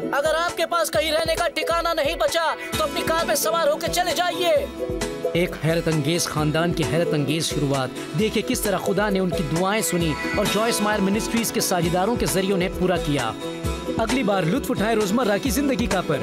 अगर आपके पास कहीं रहने का ठिकाना नहीं बचा तो अपनी कार में सवार होकर चले जाइए। एक हैरत अंगेज खानदान की हैरत अंगेज शुरुआत। देखिए किस तरह खुदा ने उनकी दुआएं सुनी और जॉयस मायर मिनिस्ट्रीज के साझेदारों के जरिए उन्हें पूरा किया। अगली बार लुत्फ उठाए रोजमर्रा की जिंदगी का पर।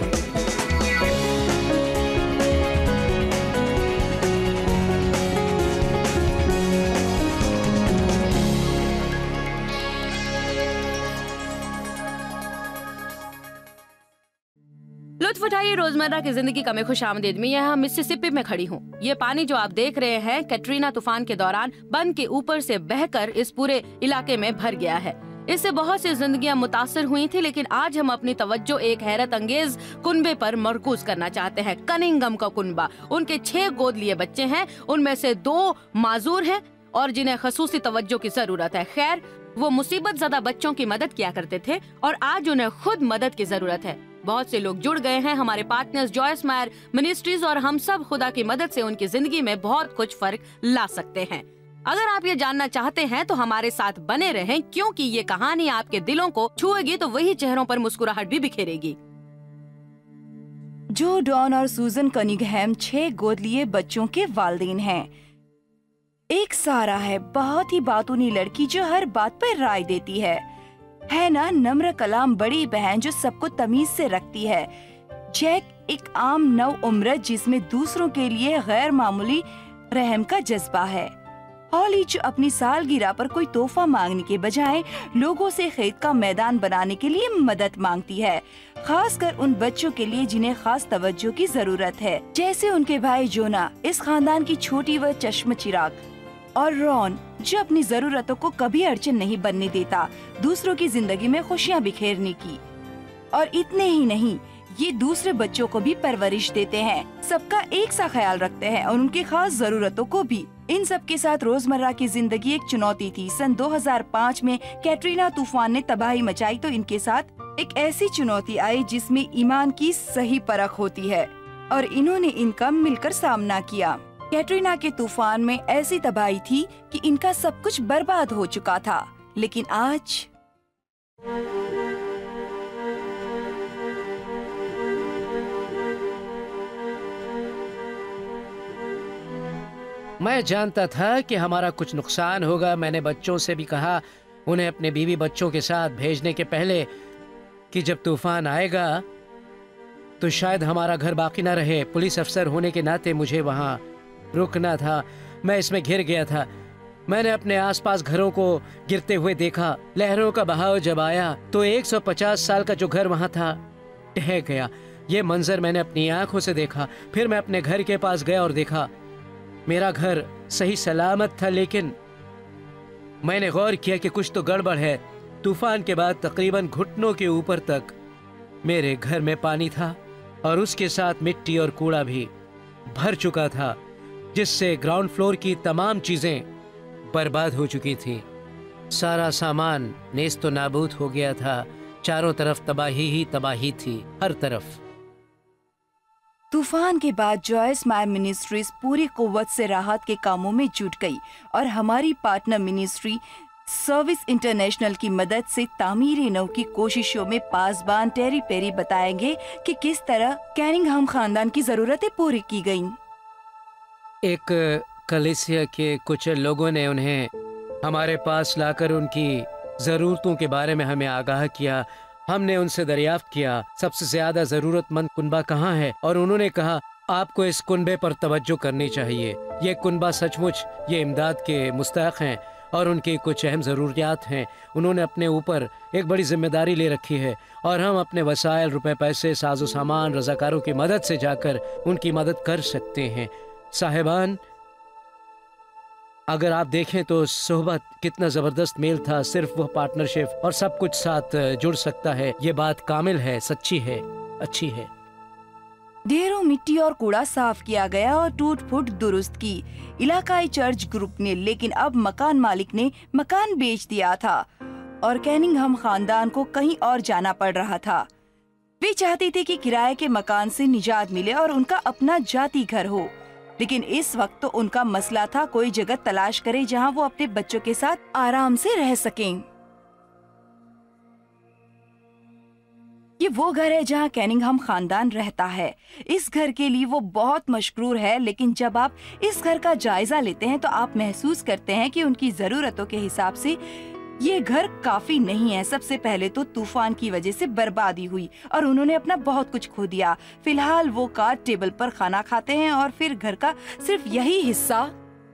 लुत्फ उठाइए रोजमर्रा की जिंदगी का मैं खुशामदीद में यहाँ मिसिसिपी में खड़ी हूँ। ये पानी जो आप देख रहे हैं कैटरीना तूफान के दौरान बंद के ऊपर से बहकर इस पूरे इलाके में भर गया है। इससे बहुत सी जिंदगियां मुतासर हुई थी, लेकिन आज हम अपनी तवज्जो एक हैरत अंगेज कुनबे पर मरकूज करना चाहते हैं। कनिंगम का कुनबा। उनके 6 गोद लिए बच्चे हैं, उनमें से 2 माजूर हैं और जिन्हें खसूसी तवज्जो की जरूरत है। खैर, वो मुसीबत ज़दा बच्चों की मदद किया करते थे और आज उन्हें खुद मदद की जरूरत है। बहुत से लोग जुड़ गए हैं, हमारे पार्टनर्स जॉयस मायर मिनिस्ट्रीज, और हम सब खुदा की मदद से उनकी जिंदगी में बहुत कुछ फर्क ला सकते हैं। अगर आप ये जानना चाहते हैं तो हमारे साथ बने रहें, क्योंकि ये कहानी आपके दिलों को छुएगी तो वही चेहरों पर मुस्कुराहट भी बिखेरेगी। जो, डॉन और सूजन कनिंघम 6 गोद लिए बच्चों के वालिदैन हैं। एक सारा है, बहुत ही बातूनी लड़की जो हर बात पर राय देती है ना, नम्र कलाम बड़ी बहन जो सबको तमीज से रखती है। जैक एक आम नव उम्र जिसमें दूसरों के लिए गैर मामूली रहम का जज्बा है। हॉली जो अपनी सालगिरह पर कोई तोहफा मांगने के बजाय लोगों से खेत का मैदान बनाने के लिए मदद मांगती है, खासकर उन बच्चों के लिए जिन्हें खास तवज्जो की जरूरत है, जैसे उनके भाई जोना, इस खानदान की छोटी व चश्म चिराग, और रॉन जो अपनी जरूरतों को कभी अड़चन नहीं बनने देता, दूसरों की जिंदगी में खुशियाँ बिखेरने की। और इतने ही नहीं, ये दूसरे बच्चों को भी परवरिश देते हैं, सबका एक सा ख्याल रखते हैं और उनकी खास जरूरतों को भी। इन सब के साथ रोजमर्रा की जिंदगी एक चुनौती थी। सन 2005 में कैटरीना तूफान ने तबाही मचाई तो इनके साथ एक ऐसी चुनौती आई जिसमें ईमान की सही परख होती है, और इन्होंने इनका मिलकर सामना किया। कैटरीना के तूफान में ऐसी तबाही थी कि इनका सब कुछ बर्बाद हो चुका था, लेकिन आज मैं जानता था कि हमारा कुछ नुकसान होगा। मैंने बच्चों से भी कहा उन्हें अपने बीवी बच्चों के साथ भेजने के पहले कि जब तूफान आएगा तो शायद हमारा घर बाकी ना रहे। पुलिस अफसर होने के नाते मुझे वहाँ रुकना था। मैं इसमें घिर गया था। मैंने अपने आसपास घरों को गिरते हुए देखा। लहरों का बहाव जब आया तो 150 साल का जो घर वहाँ था ढह गया। ये मंजर मैंने अपनी आंखों से देखा। फिर मैं अपने घर के पास गया और देखा मेरा घर सही सलामत था, लेकिन मैंने गौर किया कि कुछ तो गड़बड़ है। तूफान के बाद तकरीबन घुटनों के ऊपर तक मेरे घर में पानी था और उसके साथ मिट्टी और कूड़ा भी भर चुका था, जिससे ग्राउंड फ्लोर की तमाम चीजें बर्बाद हो चुकी थी। सारा सामान नेस्तो नाबूद हो गया था। चारों तरफ तबाही ही तबाही थी, हर तरफ। तूफान के बाद जॉयस मायर मिनिस्ट्रीज पूरी कुव्वत से राहत के कामों में जुट गई और हमारी पार्टनर मिनिस्ट्री सर्विस इंटरनेशनल की मदद से तामीरी नव की कोशिशों में पासबान टेरी पेरी बताएंगे कि किस तरह कैनिंघम खानदान की जरूरतें पूरी की गईं। एक कलीसिया के कुछ लोगों ने उन्हें हमारे पास लाकर उनकी जरूरतों के बारे में हमें आगाह किया। हमने उनसे दरियाफ्त किया सबसे ज्यादा जरूरतमंद कुनबा कहाँ है, और उन्होंने कहा आपको इस कुनबे पर तवज्जो करनी चाहिए। ये कुनबा सचमुच ये इमदाद के मुस्तहक हैं और उनकी कुछ अहम ज़रूरियात हैं। उन्होंने अपने ऊपर एक बड़ी जिम्मेदारी ले रखी है और हम अपने वसाइल, रुपए पैसे, साजो सामान, रजाकारों की मदद से जाकर उनकी मदद कर सकते हैं। साहिबान, अगर आप देखें तो सोहबत कितना जबरदस्त मेल था। सिर्फ वह पार्टनरशिप और सब कुछ साथ जुड़ सकता है। ये बात कामिल है, सच्ची है, अच्छी है। ढेरों मिट्टी और कूड़ा साफ किया गया और टूट फूट दुरुस्त की इलाकाई चर्च ग्रुप ने, लेकिन अब मकान मालिक ने मकान बेच दिया था और कैनिंघम खानदान को कहीं और जाना पड़ रहा था। वे चाहते थे कि किराए के मकान से निजात मिले और उनका अपना जाती घर हो, लेकिन इस वक्त तो उनका मसला था कोई जगह तलाश करे जहां वो अपने बच्चों के साथ आराम से रह सकें। ये वो घर है जहाँ कैनिंघम खानदान रहता है। इस घर के लिए वो बहुत मशहूर है, लेकिन जब आप इस घर का जायजा लेते हैं तो आप महसूस करते हैं कि उनकी जरूरतों के हिसाब से ये घर काफी नहीं है। सबसे पहले तो तूफान की वजह से बर्बादी हुई और उन्होंने अपना बहुत कुछ खो दिया। फिलहाल वो कार्ड टेबल पर खाना खाते हैं और फिर घर का सिर्फ यही हिस्सा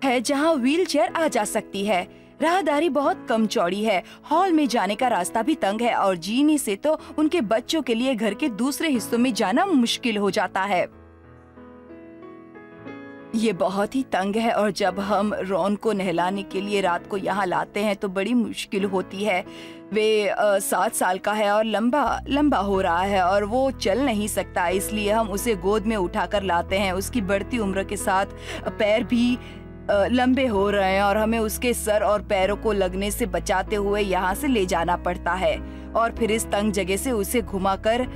है जहाँ व्हीलचेयर आ जा सकती है। राहदारी बहुत कम चौड़ी है, हॉल में जाने का रास्ता भी तंग है और जीने से तो उनके बच्चों के लिए घर के दूसरे हिस्सों में जाना मुश्किल हो जाता है। ये बहुत ही तंग है और जब हम रॉन को नहलाने के लिए रात को यहाँ लाते हैं तो बड़ी मुश्किल होती है। वे 7 साल का है और लंबा हो रहा है और वो चल नहीं सकता, इसलिए हम उसे गोद में उठाकर लाते हैं। उसकी बढ़ती उम्र के साथ पैर भी लंबे हो रहे हैं और हमें उसके सर और पैरों को लगने से बचाते हुए यहाँ से ले जाना पड़ता है और फिर इस तंग जगह से उसे घुमाकर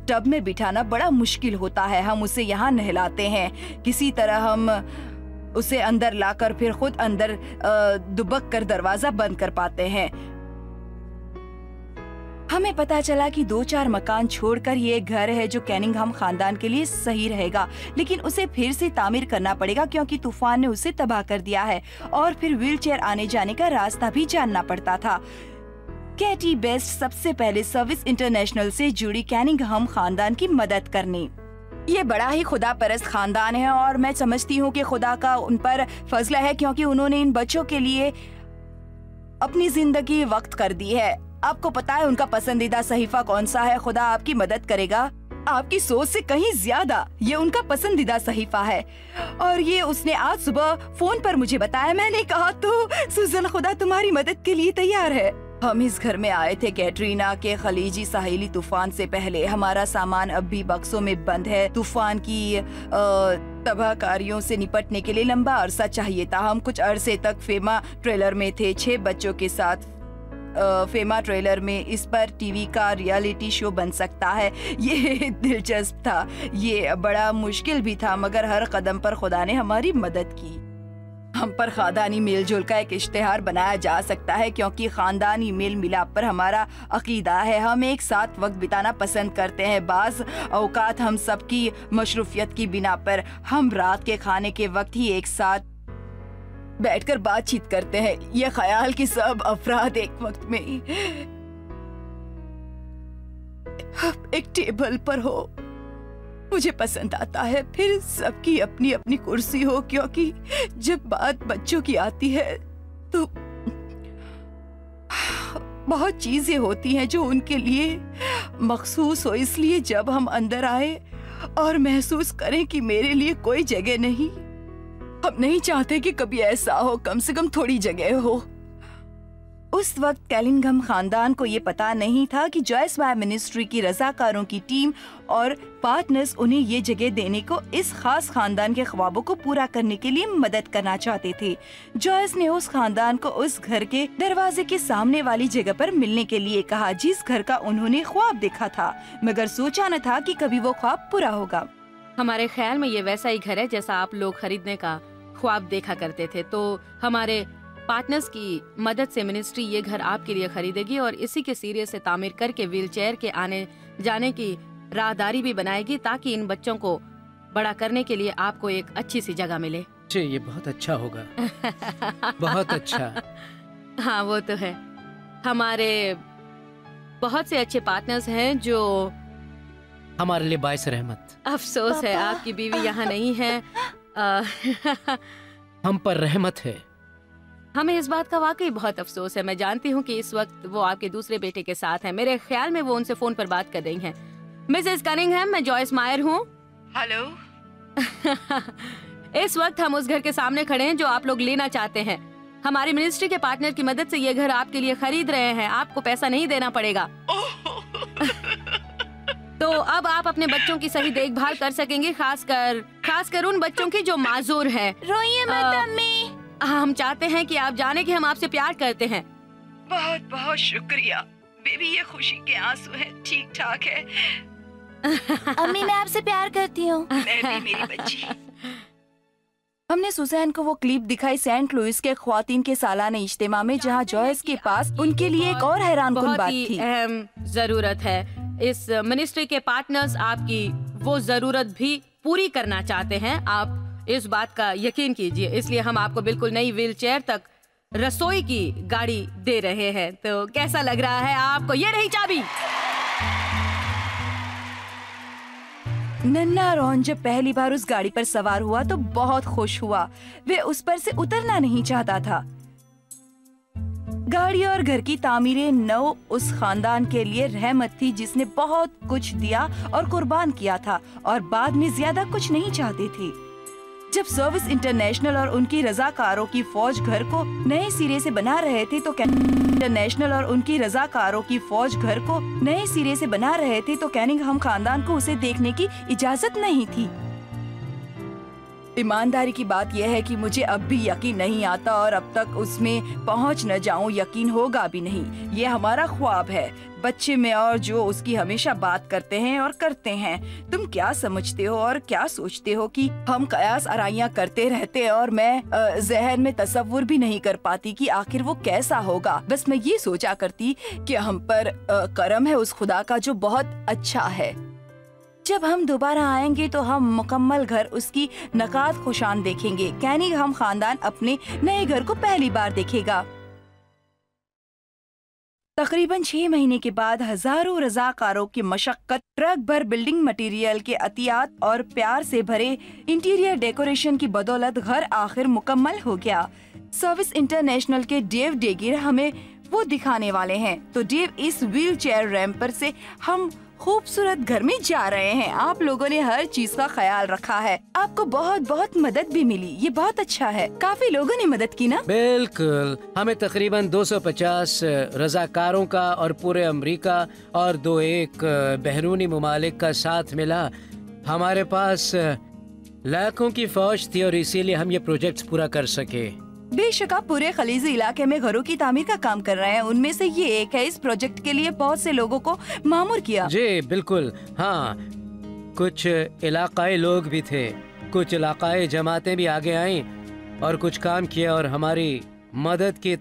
टब में बिठाना बड़ा मुश्किल होता है। हम उसे यहाँ नहलाते हैं, किसी तरह हम उसे अंदर लाकर फिर खुद अंदर दुबक कर दरवाजा बंद कर पाते हैं। हमें पता चला कि 2-4 मकान छोड़कर ये एक घर है जो कैनिंघम खानदान के लिए सही रहेगा, लेकिन उसे फिर से तामीर करना पड़ेगा क्योंकि तूफान ने उसे तबाह कर दिया है और फिर व्हीलचेयर आने जाने का रास्ता भी जानना पड़ता था। कैटी बेस्ट सबसे पहले सर्विस इंटरनेशनल से जुड़ी कैनिंघम खानदान की मदद करने। ये बड़ा ही खुदा परस्त खानदान है और मैं समझती हूँ कि खुदा का उन पर फजला है क्योंकि उन्होंने इन बच्चों के लिए अपनी जिंदगी वक्त कर दी है। आपको पता है उनका पसंदीदा सहीफा कौन सा है? खुदा आपकी मदद करेगा, आपकी सोच से कहीं ज्यादा ये उनका पसंदीदा सहीफा है और ये उसने आज सुबह फोन पर मुझे बताया। मैंने कहा तो सुजन, खुदा तुम्हारी मदद के लिए तैयार है। हम इस घर में आए थे कैटरीना के खलीजी साहिली तूफान से पहले। हमारा सामान अब भी बक्सों में बंद है। तूफान की तबाहकारियों से निपटने के लिए लंबा अरसा चाहिए था। हम कुछ अरसे तक फेमा ट्रेलर में थे 6 बच्चों के साथ। फेमा ट्रेलर में इस पर टीवी का रियलिटी शो बन सकता है। ये दिलचस्प था, ये बड़ा मुश्किल भी था, मगर हर कदम पर खुदा ने हमारी मदद की। हम पर खानदानी मेल जोल का एक इश्तेहार बनाया जा सकता है क्योंकि खानदानी मेल मिलाप पर हमारा अकीदा है। हम एक साथ वक्त बिताना पसंद करते हैं। बाज औकात हम सबकी मशरूफियत की बिना पर हम रात के खाने के वक्त ही एक साथ बैठकर बातचीत करते हैं। ये ख्याल कि सब अफराद एक वक्त में एक टेबल पर हो मुझे पसंद आता है। फिर सबकी अपनी अपनी कुर्सी हो, क्योंकि जब बात बच्चों की आती है तो बहुत चीजें होती हैं जो उनके लिए मखसूस हो। इसलिए जब हम अंदर आए और महसूस करें कि मेरे लिए कोई जगह नहीं, हम नहीं चाहते कि कभी ऐसा हो, कम से कम थोड़ी जगह हो। उस वक्त कैनिंघम खानदान को ये पता नहीं था कि जॉयस मायर मिनिस्ट्री की रजाकारों की टीम और पार्टनर्स उन्हें ये जगह देने को इस खास खानदान के ख्वाबों को पूरा करने के लिए मदद करना चाहते थे। जॉयस ने उस खानदान को उस घर के दरवाजे के सामने वाली जगह पर मिलने के लिए कहा जिस घर का उन्होंने ख्वाब देखा था, मगर सोचा न था कि कभी वो ख्वाब पूरा होगा। हमारे ख्याल में ये वैसा ही घर है जैसा आप लोग खरीदने का ख्वाब देखा करते थे। तो हमारे पार्टनर्स की मदद से मिनिस्ट्री ये घर आपके लिए खरीदेगी और इसी के सिरे से तामीर करके व्हीलचेयर के आने जाने की राहदारी भी बनाएगी ताकि इन बच्चों को बड़ा करने के लिए आपको एक अच्छी सी जगह मिले। जी, ये बहुत अच्छा होगा। बहुत अच्छा। हाँ, वो तो है। हमारे बहुत से अच्छे पार्टनर्स हैं जो हमारे लिए बाइस रहमत। अफसोस है आपकी बीवी यहाँ नहीं है। हम पर रहमत है। हमें इस बात का वाकई बहुत अफसोस है। मैं जानती हूँ कि इस वक्त वो आपके दूसरे बेटे के साथ हैं। मेरे ख्याल में वो उनसे फोन पर बात कर रही हैं। मिसेस कनिंघम, मैं जॉयस मायर हूँ। हेलो। इस वक्त हम उस घर के सामने खड़े हैं जो आप लोग लेना चाहते हैं। हमारी मिनिस्ट्री के पार्टनर की मदद से ये घर आपके लिए खरीद रहे हैं। आपको पैसा नहीं देना पड़ेगा। तो अब आप अपने बच्चों की सही देखभाल कर सकेंगे, खासकर उन बच्चों की जो माजूर हैं। रोइए मत अम्मी। हम चाहते हैं कि आप जाने कि हम आपसे प्यार करते हैं। बहुत बहुत शुक्रिया बेबी, ये खुशी के आंसू हैं। ठीक ठाक है। अम्मी, मैं आपसे प्यार करती हूँ। मैं भी, मेरी बच्ची। हमने सुजैन को वो क्लिप दिखाई सेंट लुइस के ख्वातीन के सालाना इज्तिमा में, जहाँ जॉयस के पास उनके लिए एक और हैरान कुन बात थी। अहम जरूरत है इस मिनिस्ट्री के पार्टनर्स आपकी वो जरूरत भी पूरी करना चाहते हैं, आप इस बात का यकीन कीजिए। इसलिए हम आपको बिल्कुल नई व्हील चेयर तक रसोई की गाड़ी दे रहे हैं। तो कैसा लग रहा है आपको? ये रही चाबी। नन्हा रॉन जब पहली बार उस गाड़ी पर सवार हुआ तो बहुत खुश हुआ। वे उस पर से उतरना नहीं चाहता था। गाड़ी और घर की तामीरें नौ उस खानदान के लिए रहमत थी जिसने बहुत कुछ दिया और कुर्बान किया था और बाद में ज्यादा कुछ नहीं चाहती थी। जब सर्विस इंटरनेशनल और उनकी रजाकारों की फौज घर को नए सिरे से बना रहे थे तो इंटरनेशनल और उनकी रजाकारों की फौज घर को नए सिरे से बना रहे थे तो कैनिंघम खानदान को उसे देखने की इजाजत नहीं थी। ईमानदारी की बात यह है कि मुझे अब भी यकीन नहीं आता और अब तक उसमें पहुंच न जाऊं यकीन होगा भी नहीं। ये हमारा ख्वाब है, बच्चे में और जो उसकी हमेशा बात करते हैं और करते हैं। तुम क्या समझते हो और क्या सोचते हो कि हम कयास आराइयां करते रहते और मैं जहन में तसव्वुर भी नहीं कर पाती कि आखिर वो कैसा होगा। बस मैं ये सोचा करती कि हम पर करम है उस खुदा का जो बहुत अच्छा है। जब हम दोबारा आएंगे तो हम मुकम्मल घर उसकी नकात खुशान देखेंगे। कैनिंघम खानदान अपने नए घर को पहली बार देखेगा। तकरीबन 6 महीने के बाद हजारों रजाकारों की मशक्कत, ट्रक भर बिल्डिंग मटेरियल के अतियात और प्यार से भरे इंटीरियर डेकोरेशन की बदौलत घर आखिर मुकम्मल हो गया। सर्विस इंटरनेशनल के डेव डेगिर हमें वो दिखाने वाले हैं। तो डेव, इस व्हील चेयर रैंप पर से हम खूबसूरत घर में जा रहे हैं। आप लोगों ने हर चीज का ख्याल रखा है। आपको बहुत बहुत मदद भी मिली। ये बहुत अच्छा है। काफी लोगों ने मदद की ना? बिल्कुल। हमें तकरीबन 250 रजाकारों का और पूरे अमेरिका और 2-1 बहरूनी ममालिक का साथ मिला। हमारे पास लाखों की फौज थी और इसीलिए हम ये प्रोजेक्ट पूरा कर सके। बेशक आप पूरे खलीजी इलाके में घरों की तामीर का काम कर रहे हैं। उनमें से ये एक है। इस प्रोजेक्ट के लिए बहुत से लोगों को मामूर किया। जी बिल्कुल, हाँ। कुछ इलाकाई लोग भी थे, कुछ इलाकाई जमातें भी आगे आईं और कुछ काम किया और हमारी मदद की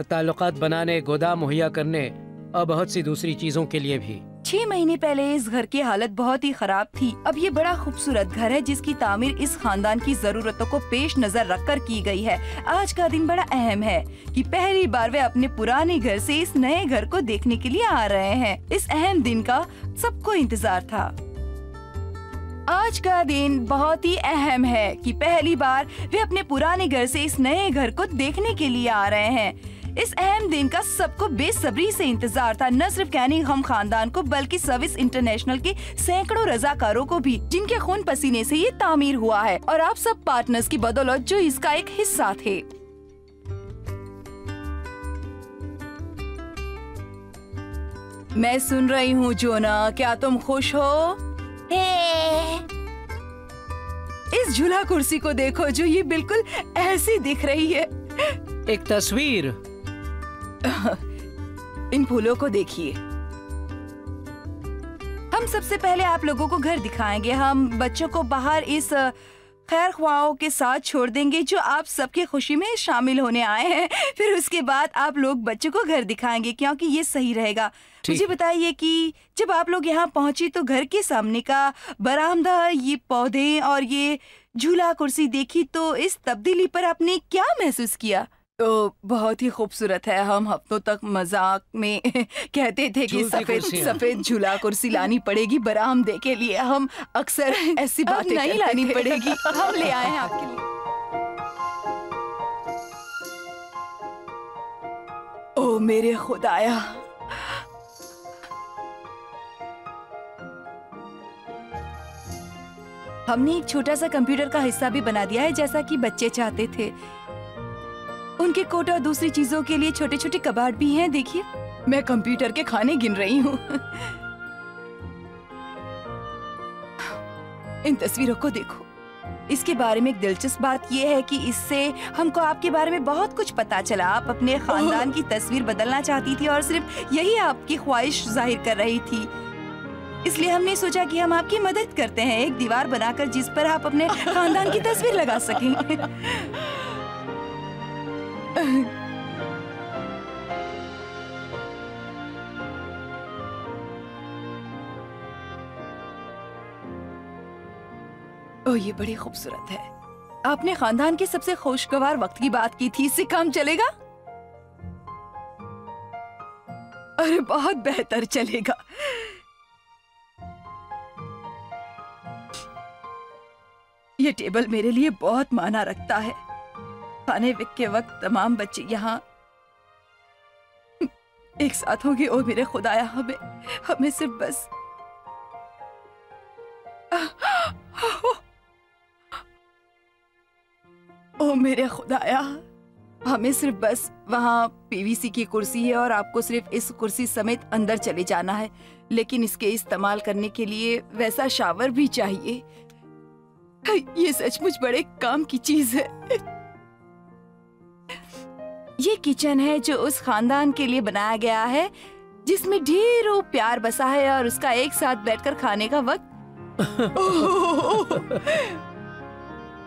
ताल्लुकात बनाने, गोदाम मुहैया करने और बहुत सी दूसरी चीजों के लिए भी। 6 महीने पहले इस घर की हालत बहुत ही खराब थी। अब ये बड़ा खूबसूरत घर है जिसकी तामीर इस खानदान की जरूरतों को पेश नजर रखकर की गई है। आज का दिन बड़ा अहम है कि पहली बार वे अपने पुराने घर से इस नए घर को देखने के लिए आ रहे हैं। इस अहम दिन का सबको इंतजार था। आज का दिन बहुत ही अहम है कि पहली बार वे अपने पुराने घर से इस नए घर को देखने के लिए आ रहे हैं। इस अहम दिन का सबको बेसब्री से इंतजार था, न सिर्फ कैनिंघम खानदान को बल्कि सर्विस इंटरनेशनल के सैकड़ों रजाकारों को भी, जिनके खून पसीने से ये तामीर हुआ है और आप सब पार्टनर्स की बदौलत जो इसका एक हिस्सा थे। मैं सुन रही हूँ जोना, क्या तुम खुश हो? इस झूला कुर्सी को देखो जो ये बिल्कुल ऐसी दिख रही है। एक तस्वीर। इन फूलों को देखिए। हम सबसे पहले आप लोगों को घर दिखाएंगे। हम बच्चों को बाहर इस खैर ख्वाहों के साथ छोड़ देंगे जो आप सबकी खुशी में शामिल होने आए हैं। फिर उसके बाद आप लोग बच्चों को घर दिखाएंगे क्योंकि ये सही रहेगा। मुझे बताइए कि जब आप लोग यहाँ पहुंची तो घर के सामने का बरामदा, ये पौधे और ये झूला कुर्सी देखी तो इस तब्दीली पर आपने क्या महसूस किया? तो बहुत ही खूबसूरत है। हम हफ्तों तक मजाक में कहते थे कि सफेद झूला कुर्सी लानी पड़ेगी बरामदे के लिए। हम अक्सर ऐसी बातें नहीं लानी पड़ेगी, हम ले आए हैं आपके लिए। ओ मेरे खुदाया, हमने एक छोटा सा कंप्यूटर का हिस्सा भी बना दिया है जैसा कि बच्चे चाहते थे। उनके कोट और दूसरी चीजों के लिए छोटे छोटे कबाड़ भी हैं। देखिए, मैं कंप्यूटर के खाने गिन रही हूँ। इन तस्वीरों को देखो। इसके बारे में एक दिलचस्प बात यह है कि इससे हमको आपके बारे में बहुत कुछ पता चला। आप अपने खानदान की तस्वीर बदलना चाहती थी और सिर्फ यही आपकी ख्वाहिश जाहिर कर रही थी। इसलिए हमने सोचा कि हम आपकी मदद करते हैं, एक दीवार बनाकर जिस पर आप अपने खानदान की तस्वीर लगा सकें। ओह, ये बड़ी खूबसूरत है। आपने खानदान के सबसे खुशगवार वक्त की बात की थी, इससे काम चलेगा? अरे बहुत बेहतर चलेगा। ये टेबल मेरे लिए बहुत मायना रखता है। खाने के वक्त तमाम बच्चे यहाँ एक साथ होंगे। ओ मेरे खुदाया, हमें सिर्फ बस ओ मेरे खुदाया, हमें सिर्फ बस वहाँ पीवीसी की कुर्सी है और आपको सिर्फ इस कुर्सी समेत अंदर चले जाना है, लेकिन इसके इस्तेमाल करने के लिए वैसा शावर भी चाहिए। ये सचमुच बड़े काम की चीज है। ये किचन है जो उस खानदान के लिए बनाया गया है जिसमें ढेरों प्यार बसा है और उसका एक साथ बैठकर खाने का वक्त।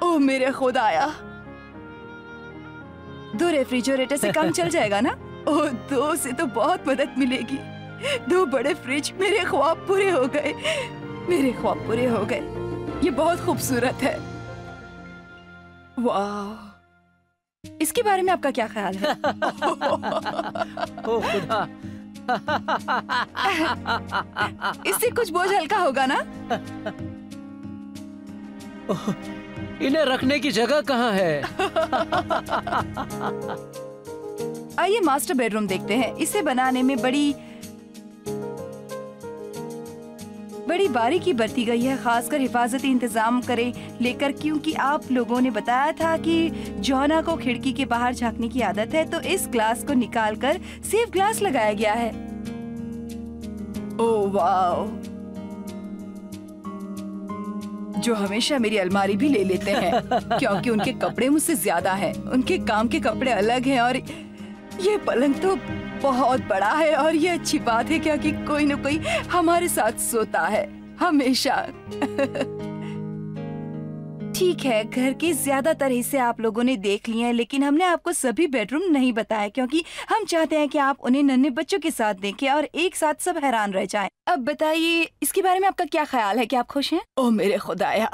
ओ मेरे खुदाया, 2 रेफ्रिजरेटर से काम चल जाएगा ना? ओह, 2 से तो बहुत मदद मिलेगी। 2 बड़े फ्रिज। मेरे ख्वाब पूरे हो गए, मेरे ख्वाब पूरे हो गए। ये बहुत खूबसूरत है। वाह, इसके बारे में आपका क्या ख्याल है? ओ खुदा, इससे कुछ बोझ हल्का होगा ना? इन्हें रखने की जगह कहाँ है? आइए मास्टर बेडरूम देखते हैं। इसे बनाने में बड़ी बारीकी बरती गई है, खासकर हिफाजती इंतजाम लेकर, क्योंकि आप लोगों ने बताया था कि जॉना को खिड़की के बाहर झांकने की आदत है, तो इस ग्लास को निकालकर सेफ ग्लास लगाया गया है। ओह वाओ, जो हमेशा मेरी अलमारी भी ले लेते हैं क्योंकि उनके कपड़े मुझसे ज्यादा हैं। उनके काम के कपड़े अलग हैं और ये पलंग तो बहुत बड़ा है और ये अच्छी बात है क्योंकि कोई न कोई हमारे साथ सोता है हमेशा। ठीक है, घर के ज्यादातर हिस्से आप लोगों ने देख लिए हैं, लेकिन हमने आपको सभी बेडरूम नहीं बताया क्योंकि हम चाहते हैं कि आप उन्हें नन्हे बच्चों के साथ देखें और एक साथ सब हैरान रह जाएं। अब बताइए, इसके बारे में आपका क्या ख्याल है? क्या आप खुश हैं? ओ मेरे खुदाया,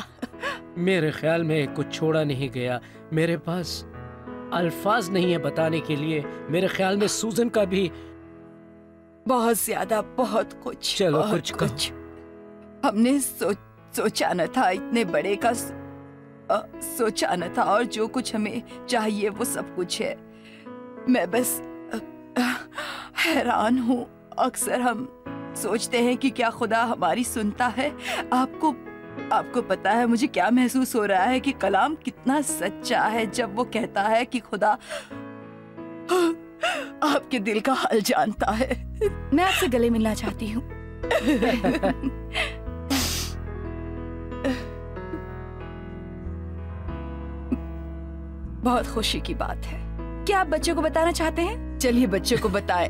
मेरे ख्याल में कुछ छोड़ा नहीं गया। मेरे पास अल्फाज नहीं है बताने के लिए। मेरे ख्याल में सूजन का भी बहुत ज्यादा, बहुत कुछ। चलो बहुत कुछ हमने सोचा न था, इतने बड़े का सोचा न था, और जो कुछ हमें चाहिए वो सब कुछ है। मैं बस हैरान हूँ। अक्सर हम सोचते हैं कि क्या खुदा हमारी सुनता है? आपको पता है मुझे क्या महसूस हो रहा है कि कलाम कितना सच्चा है जब वो कहता है कि खुदा आपके दिल का हाल जानता है। मैं आपसे गले मिलना चाहती हूँ। बहुत खुशी की बात है। क्या आप बच्चों को बताना चाहते हैं? चलिए बच्चों को बताएं।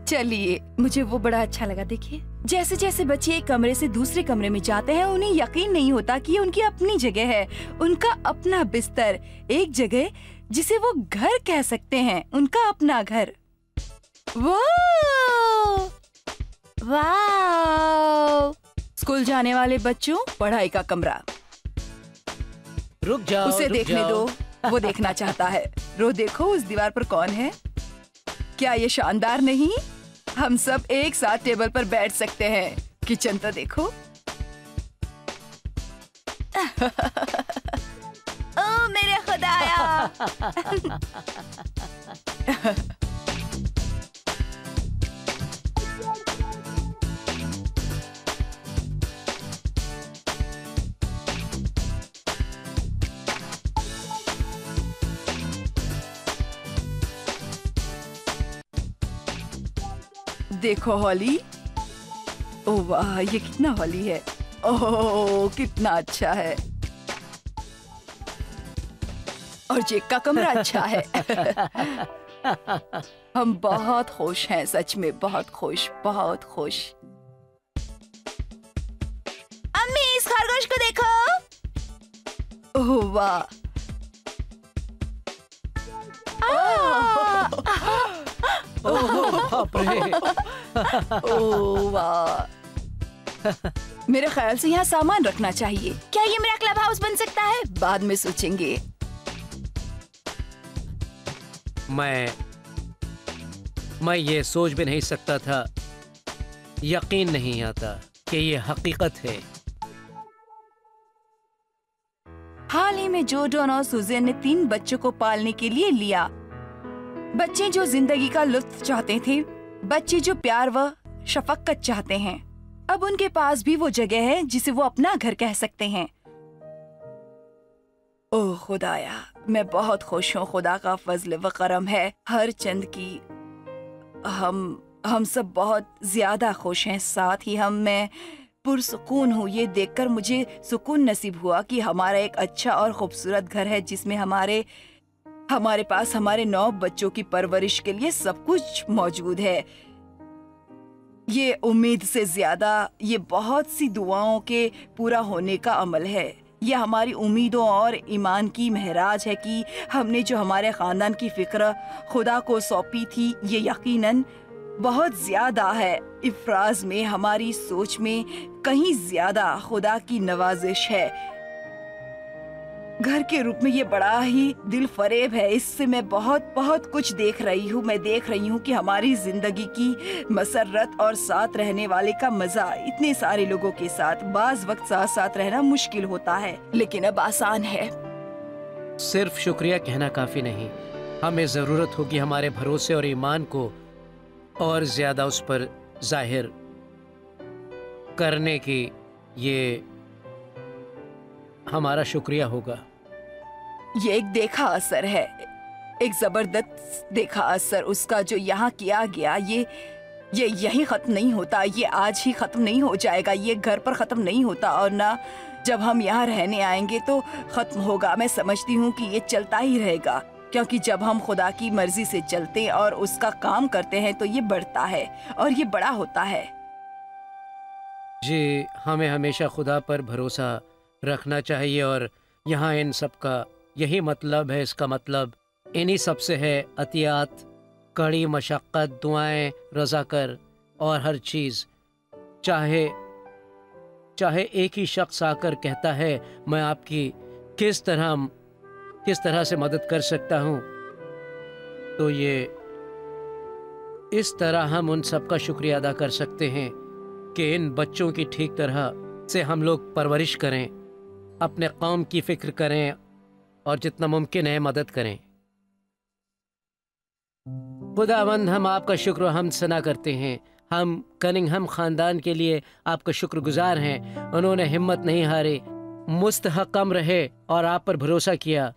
चलिए, मुझे वो बड़ा अच्छा लगा। देखिए, जैसे जैसे बच्चे एक कमरे से दूसरे कमरे में जाते हैं, उन्हें यकीन नहीं होता कि ये उनकी अपनी जगह है, उनका अपना बिस्तर, एक जगह जिसे वो घर कह सकते हैं, उनका अपना घर। वाह वाह! स्कूल जाने वाले बच्चों, पढ़ाई का कमरा। रुक जाओ, उसे देखने दो, वो देखना चाहता है। रो, देखो उस दीवार पर कौन है? क्या ये शानदार नहीं? हम सब एक साथ टेबल पर बैठ सकते हैं। किचन तो देखो। ओ मेरे खुदाया। देखो हॉली। ओह वाह, ये कितना हॉली है। ओह कितना अच्छा है। और जेक का कमरा अच्छा है। हम बहुत खुश हैं, सच में बहुत खुश, बहुत खुश। अम्मी, इस खरगोश को देखो। ओह वाह। ओह बाप रे। ओह वाह। मेरे ख्याल से यहाँ सामान रखना चाहिए। क्या ये मेरा क्लब हाउस बन सकता है? बाद में सोचेंगे। मैं ये सोच भी नहीं सकता था, यकीन नहीं आता कि ये हकीकत है। हाल ही में जो डॉन और सुजैन ने 3 बच्चों को पालने के लिए लिया। बच्चे जो जिंदगी का लुत्फ चाहते थे, बच्चे जो प्यार व शफकत चाहते हैं। अब उनके पास भी वो जगह है जिसे वो अपना घर कह सकते हैं। ओह खुदाया, मैं बहुत खुश हूँ। खुदा का फजल व करम है हर चंद की। हम सब बहुत ज्यादा खुश हैं। साथ ही मैं पुरसुकून हूँ। ये देखकर मुझे सुकून नसीब हुआ कि हमारा एक अच्छा और खूबसूरत घर है जिसमें हमारे पास हमारे 9 बच्चों की परवरिश के लिए सब कुछ मौजूद है। ये उम्मीद से ज्यादा ये बहुत सी दुआओं के पूरा होने का अमल है। यह हमारी उम्मीदों और ईमान की महराज है कि हमने जो हमारे खानदान की फिक्र खुदा को सौंपी थी, ये यकीनन बहुत ज्यादा है। इफराज में, हमारी सोच में कहीं ज्यादा खुदा की नवाजिश है। घर के रूप में ये बड़ा ही दिल फरेब है। इससे मैं बहुत कुछ देख रही हूँ। मैं देख रही हूँ कि हमारी जिंदगी की मसरत और साथ रहने वाले का मजा। इतने सारे लोगों के साथ बाज वक्त साथ रहना मुश्किल होता है, लेकिन अब आसान है। सिर्फ शुक्रिया कहना काफी नहीं, हमें जरूरत होगी हमारे भरोसे और ईमान को और ज्यादा उस पर जाहिर करने की। ये हमारा शुक्रिया होगा। ये एक देखा असर है, एक जबरदस्त देखा असर उसका जो यहाँ किया गया। ये यहीं खत्म नहीं होता, ये आज ही खत्म नहीं हो जाएगा, ये घर पर खत्म नहीं होता और ना जब हम यहाँ रहने आएंगे तो खत्म होगा। मैं समझती हूँ कि ये चलता ही रहेगा, क्योंकि जब हम खुदा की मर्जी से चलते और उसका काम करते हैं तो ये बढ़ता है और ये बड़ा होता है। जी, हमें हमेशा खुदा पर भरोसा रखना चाहिए और यहाँ इन सब का यही मतलब है। इसका मतलब इन्हीं सब से है अतियात, कड़ी मशक्क़त, दुआएं, रज़ाकर और हर चीज़। चाहे एक ही शख्स आकर कहता है मैं आपकी किस तरह से मदद कर सकता हूँ, तो ये इस तरह हम उन सब का शुक्रिया अदा कर सकते हैं कि इन बच्चों की ठीक तरह से हम लोग परवरिश करें, अपने कौम की फिक्र करें और जितना मुमकिन है मदद करें। खुदावंद, हम आपका शुक्र हमद सना करते हैं। हम कनिंघम खानदान के लिए आपका शुक्रगुजार हैं। उन्होंने हिम्मत नहीं हारी, मुस्तहकम रहे और आप पर भरोसा किया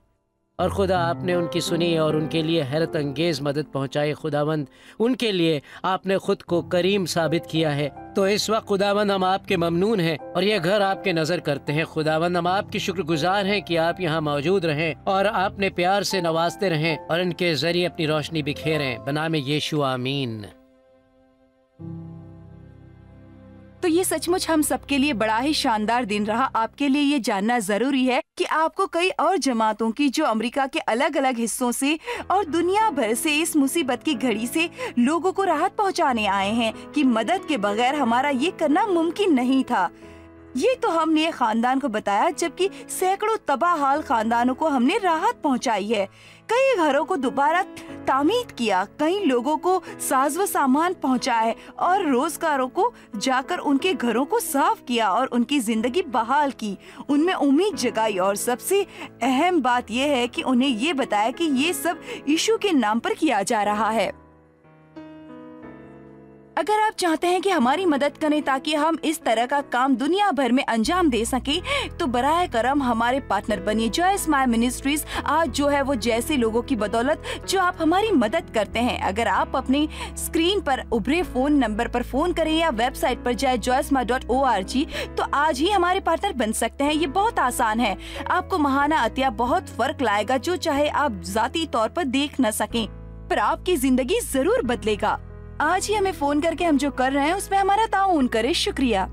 और खुदा आपने उनकी सुनी और उनके लिए हैरत अंगेज मदद पहुंचाई। खुदावंद, उनके लिए आपने खुद को करीम साबित किया है। तो इस वक्त खुदावंद हम आपके ममनून हैं और ये घर आपके नजर करते हैं। खुदावंद, हम आपकी शुक्रगुजार हैं कि आप यहाँ मौजूद रहें और आपने प्यार से नवाजते रहें और इनके जरिए अपनी रोशनी बिखेरें। बनामे यीशु, आमीन। तो ये सचमुच हम सबके लिए बड़ा ही शानदार दिन रहा। आपके लिए ये जानना जरूरी है कि आपको कई और जमातों की जो अमेरिका के अलग अलग हिस्सों से और दुनिया भर से इस मुसीबत की घड़ी से लोगों को राहत पहुंचाने आए हैं कि मदद के बगैर हमारा ये करना मुमकिन नहीं था। ये तो हमने खानदान को बताया, जबकि सैकड़ों तबाह हाल खानदानों को हमने राहत पहुंचाई है। कई घरों को दोबारा तामीर किया, कई लोगों को साज व सामान पहुंचाए और रोजगारों को जाकर उनके घरों को साफ किया और उनकी जिंदगी बहाल की, उनमें उम्मीद जगाई और सबसे अहम बात यह है कि उन्हें ये बताया कि ये सब यीशु के नाम पर किया जा रहा है। अगर आप चाहते हैं कि हमारी मदद करें ताकि हम इस तरह का काम दुनिया भर में अंजाम दे सकें, तो बराए करम हमारे पार्टनर बनिए। जॉय स्माइल मिनिस्ट्रीज आज जो है वो जैसे लोगों की बदौलत जो आप हमारी मदद करते हैं। अगर आप अपने स्क्रीन पर उभरे फोन नंबर पर फोन करें या वेबसाइट पर जाए joysmile.org, तो आज ही हमारे पार्टनर बन सकते हैं। ये बहुत आसान है। आपको महाना अतिया बहुत फर्क लाएगा, जो चाहे आप जाती तौर पर देख न सकें, पर आपकी जिंदगी जरूर बदलेगा। आज ही हमें फोन करके हम जो कर रहे हैं उसमें हमारा ताउन करें। शुक्रिया।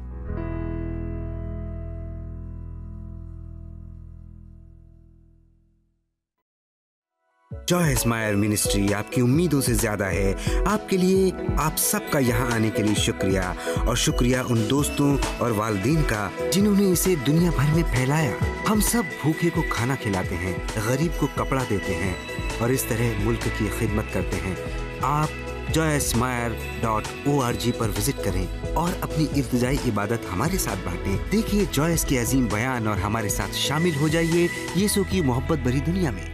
जॉय स्माइल मिनिस्ट्री आपकी उम्मीदों से ज्यादा है। आपके लिए, आप सबका यहाँ आने के लिए शुक्रिया, और शुक्रिया उन दोस्तों और वालिदैन का जिन्होंने इसे दुनिया भर में फैलाया। हम सब भूखे को खाना खिलाते हैं, गरीब को कपड़ा देते हैं और इस तरह मुल्क की खिदमत करते हैं। आप joysmire.org पर विजिट करें और अपनी इब्तिदाई इबादत हमारे साथ बांटें। देखिए जॉयस के अजीम बयान और हमारे साथ शामिल हो जाइए यीशु की मोहब्बत भरी दुनिया में।